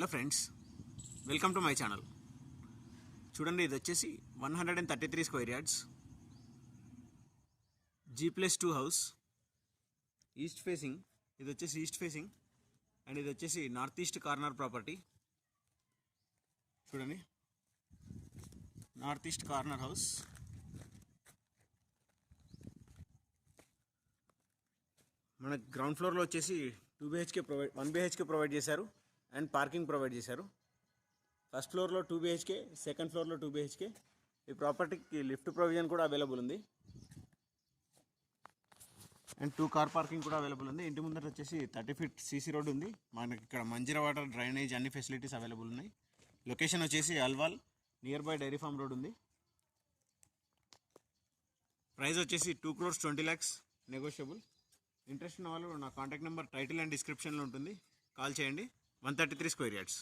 Hello friends, welcome to my channel. చూడండి, ఇది వచ్చేసి 133 square yards G+2 house, east facing. ఇది వచ్చేసి ఈస్ట్ ఫేసింగ్ అండ్ ఇది వచ్చేసి నార్త్ ఈస్ట్ కార్నర్ ప్రాపర్టీ. చూడండి, నార్త్ ఈస్ట్ కార్నర్ హౌస్. మన గ్రౌండ్ ఫ్లోర్లో వచ్చేసి 1 BHK ప్రొవైడ్ చేశారు అండ్ పార్కింగ్ ప్రొవైడ్ చేశారు. ఫస్ట్ ఫ్లోర్లో 2 BHK, సెకండ్ ఫ్లోర్లో 2 BHK. ఈ ప్రాపర్టీకి లిఫ్ట్ ప్రొవిజన్ కూడా అవైలబుల్ ఉంది అండ్ 2 కార్ పార్కింగ్ కూడా అవైలబుల్ ఉంది. ఇంటి ముందర వచ్చేసి 30 feet CC రోడ్ ఉంది. మనకి ఇక్కడ మంజీరా వాటర్, డ్రైనేజ్ అన్ని ఫెసిలిటీస్ అవైలబుల్ ఉన్నాయి. లొకేషన్ వచ్చేసి Alwal, near by dairy farm road ఉంది. ప్రైస్ వచ్చేసి 2,20 lakhs, నెగోషియబుల్. ఇంట్రెస్ట్ ఉన్న వాళ్ళు నా కాంటాక్ట్ నెంబర్ టైటిల్ అండ్ డిస్క్రిప్షన్లో ఉంటుంది, కాల్ చేయండి. 133 స్క్వేర్ యార్డ్స్.